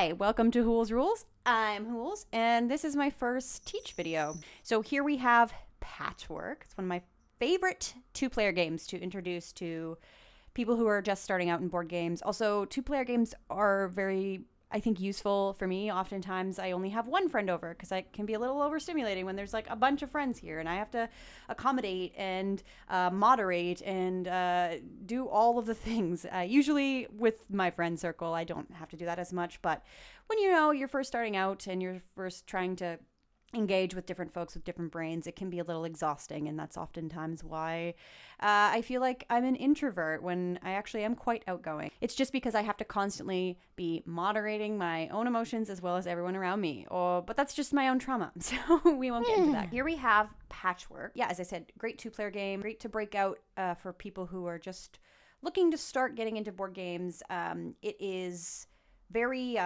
Hi, welcome to Hools Rules. I'm Hools, and this is my first teach video. So here we have Patchwork. It's one of my favorite two-player games to introduce to people who are just starting out in board games. Also, two-player games are very, I think, useful for me. Oftentimes, I only have one friend over because I can be a little overstimulating when there's like a bunch of friends here and I have to accommodate and moderate and do all of the things. Usually with my friend circle, I don't have to do that as much. But when you're first starting out and you're first trying to engage with different folks with different brains, it can be a little exhausting, and that's oftentimes why I feel like I'm an introvert when I actually am quite outgoing. It's just because I have to constantly be moderating my own emotions as well as everyone around me. But that's just my own trauma, so we won't get into that. Here we have Patchwork. Yeah, as I said, great two-player game, great to break out for people who are just looking to start getting into board games. It is very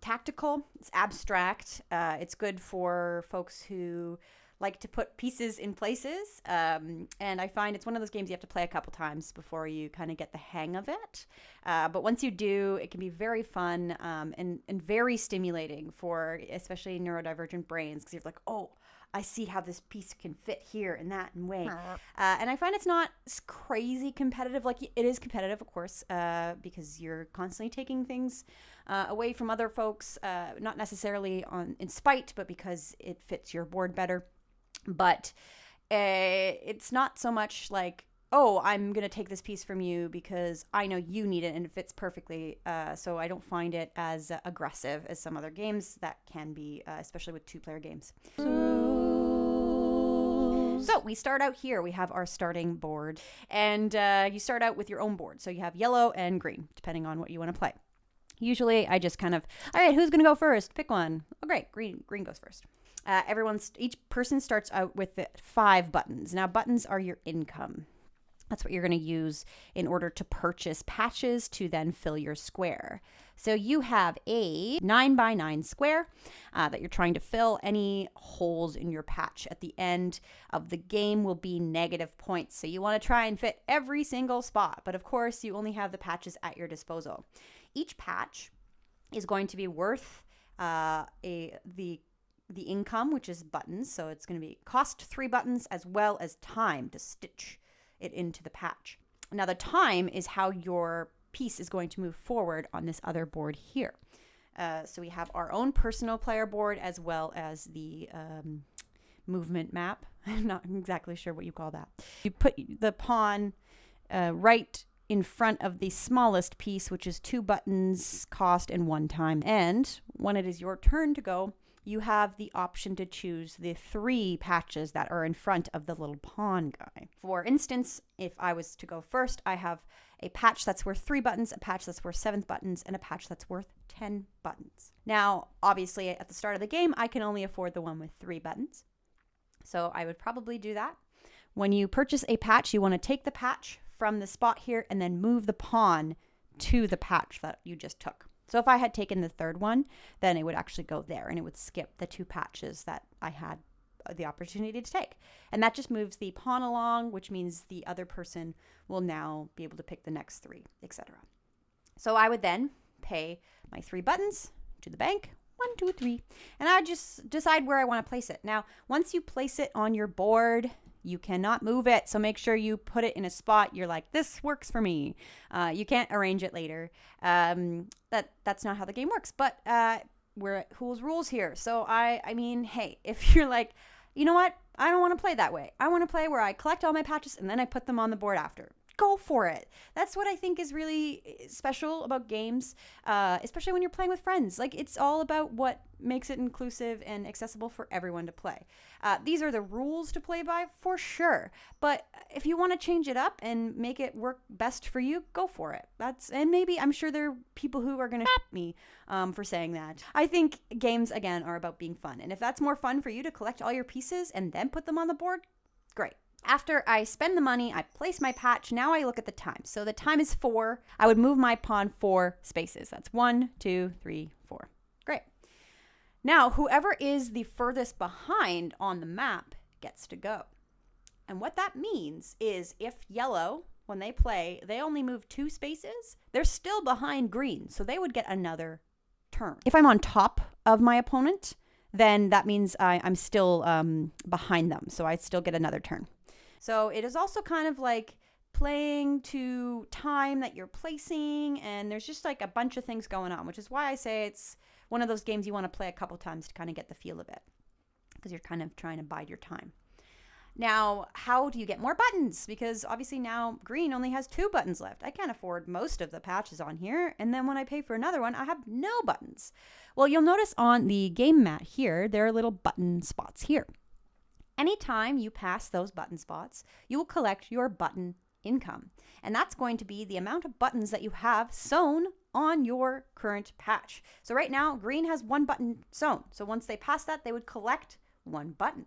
tactical. It's abstract. It's good for folks who like to put pieces in places. And I find it's one of those games you have to play a couple times before you kind of get the hang of it. But once you do, it can be very fun and very stimulating for especially neurodivergent brains, because you're like, oh, I see how this piece can fit here and that and way. And I find it's not crazy competitive. Like, it is competitive, of course, because you're constantly taking things away from other folks, not necessarily in spite, but because it fits your board better. But it's not so much like, oh, I'm going to take this piece from you because I know you need it and it fits perfectly. So I don't find it as aggressive as some other games that can be, especially with two-player games. So we start out here. We have our starting board, and you start out with your own board. So you have yellow and green, depending on what you want to play. Usually I just kind of, all right, who's going to go first? Pick one. Oh, great. Green goes first. Each person starts out with 5 buttons. Now, buttons are your income. That's what you're going to use in order to purchase patches to then fill your square. So you have a 9x9 square that you're trying to fill. Any holes in your patch at the end of the game will be negative points. So you want to try and fit every single spot. But of course, you only have the patches at your disposal. Each patch is going to be worth the income, which is buttons. So it's going to be cost 3 buttons as well as time to stitch it into the patch. Now, the time is how your piece is going to move forward on this other board here. So we have our own personal player board as well as the movement map. I'm not exactly sure what you call that. You put the pawn right in front of the smallest piece, which is 2 buttons, cost, and 1 time. And when it is your turn to go, you have the option to choose the 3 patches that are in front of the little pawn guy. For instance, if I was to go first, I have a patch that's worth 3 buttons, a patch that's worth 7 buttons, and a patch that's worth 10 buttons. Now, obviously, at the start of the game, I can only afford the one with 3 buttons. So I would probably do that. When you purchase a patch, you want to take the patch from the spot here and then move the pawn to the patch that you just took. So if I had taken the 3rd one, then it would actually go there and it would skip the 2 patches that I had the opportunity to take. And that just moves the pawn along, which means the other person will now be able to pick the next 3, etc. So I would then pay my 3 buttons to the bank, 1, 2, 3, and I would just decide where I want to place it. Now, once you place it on your board, you cannot move it, so make sure you put it in a spot you're like, this works for me. You can't arrange it later. That's not how the game works, but we're at Hools Rules here. So I mean, hey, if you're like, you know what? I don't want to play that way. I want to play where I collect all my patches and then I put them on the board after. Go for it. That's what I think is really special about games, especially when you're playing with friends. Like, it's all about what makes it inclusive and accessible for everyone to play. These are the rules to play by, for sure. But if you want to change it up and make it work best for you, go for it. And maybe, I'm sure there are people who are going to me for saying that. I think games, again, are about being fun. And if that's more fun for you to collect all your pieces and then put them on the board, great. After I spend the money, I place my patch. Now I look at the time. So the time is 4. I would move my pawn 4 spaces. That's 1, 2, 3, 4. Great. Now, whoever is the furthest behind on the map gets to go. And what that means is if yellow, when they play, they only move 2 spaces, they're still behind green. So they would get another turn. If I'm on top of my opponent, then that means I'm still behind them. So I still get another turn. So it is also kind of like playing to time that you're placing, and there's just like a bunch of things going on, which is why I say it's one of those games you want to play a couple times to kind of get the feel of it, because you're kind of trying to bide your time. Now, how do you get more buttons? Because obviously now green only has 2 buttons left. I can't afford most of the patches on here, and then when I pay for another one, I have no buttons. Well, you'll notice on the game mat here, there are little button spots here. Anytime you pass those button spots, you will collect your button income. And that's going to be the amount of buttons that you have sewn on your current patch. So right now, green has 1 button sewn. So once they pass that, they would collect 1 button,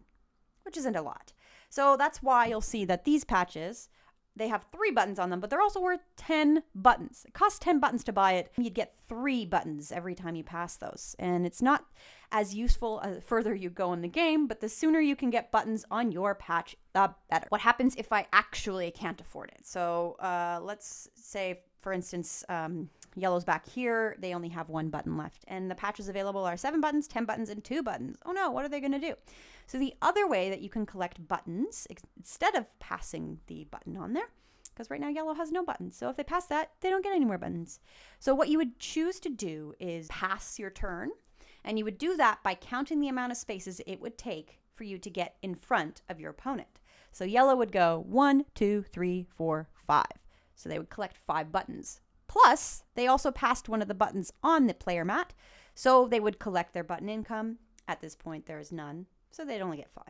which isn't a lot. So that's why you'll see that these patches, they have 3 buttons on them, but they're also worth 10 buttons. It costs 10 buttons to buy it. You'd get 3 buttons every time you pass those. And it's not as useful the further you go in the game, but the sooner you can get buttons on your patch, the better. What happens if I actually can't afford it? So let's say, for instance, yellow's back here. They only have 1 button left. And the patches available are 7 buttons, 10 buttons, and 2 buttons. Oh no, what are they going to do? So the other way that you can collect buttons, instead of passing the button on there, because right now yellow has no buttons. So if they pass that, they don't get any more buttons. So what you would choose to do is pass your turn. And you would do that by counting the amount of spaces it would take for you to get in front of your opponent. So yellow would go 1, 2, 3, 4, 5. So they would collect 5 buttons. Plus, they also passed one of the buttons on the player mat. So they would collect their button income. At this point, there is none. So they'd only get 5.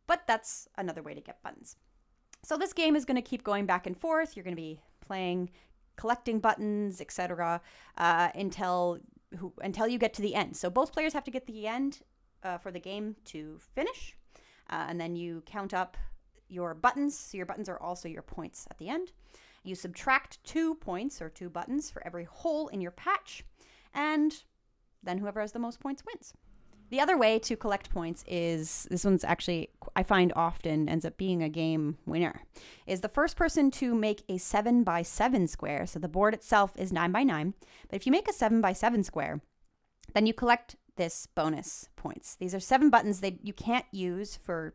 But that's another way to get buttons. So this game is going to keep going back and forth. You're going to be playing, collecting buttons, etc., until you get to the end. So both players have to get to the end for the game to finish. And then you count up your buttons. So your buttons are also your points at the end. You subtract 2 points or 2 buttons for every hole in your patch. And then whoever has the most points wins. The other way to collect points is, this one's actually, I find often ends up being a game winner, is the first person to make a 7x7 square. So the board itself is 9x9. But if you make a 7x7 square, then you collect this bonus points. These are 7 buttons that you can't use for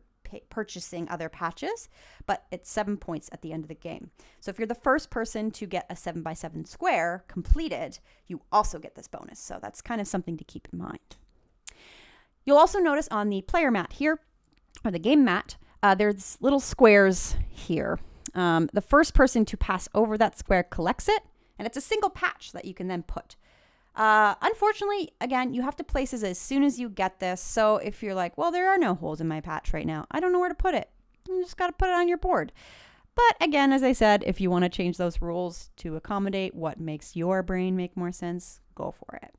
purchasing other patches, but it's 7 points at the end of the game. So if you're the first person to get a 7x7 square completed, you also get this bonus. So that's kind of something to keep in mind. You'll also notice on the player mat here, or the game mat, there's little squares here. The first person to pass over that square collects it, and it's a single patch that you can then put. Unfortunately, again, you have to place it as soon as you get this. So if you're like, well, there are no holes in my patch right now, I don't know where to put it, you just got to put it on your board. But again, as I said, if you want to change those rules to accommodate what makes your brain make more sense, go for it.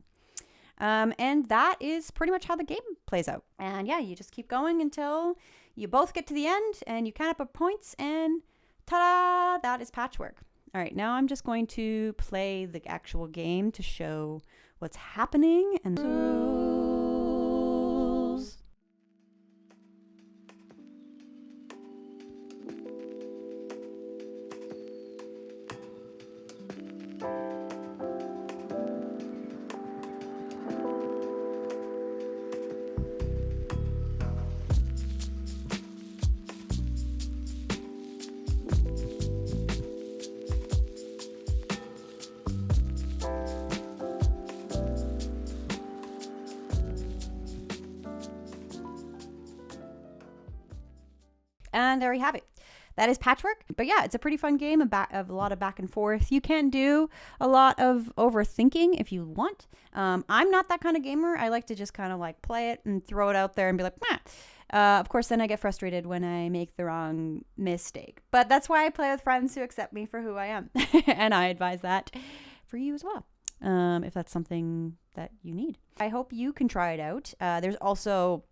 And that is pretty much how the game plays out. And yeah, you just keep going until you both get to the end and you count up points, and ta-da, that is Patchwork. All right, now I'm just going to play the actual game to show what's happening and the rules. And there you have it. That is Patchwork. But yeah, it's a pretty fun game of a lot of back and forth. You can do a lot of overthinking if you want. I'm not that kind of gamer. I like to just kind of like play it and throw it out there and be like, meh. Of course, then I get frustrated when I make the wrong mistake. But that's why I play with friends who accept me for who I am. And I advise that for you as well, if that's something that you need. I hope you can try it out. There's also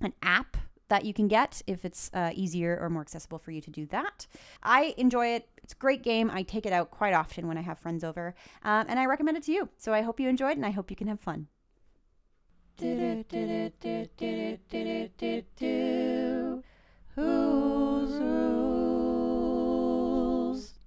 an app that you can get if it's easier or more accessible for you to do that. I enjoy it. It's a great game. I take it out quite often when I have friends over, and I recommend it to you. So I hope you enjoyed, and I hope you can have fun. Who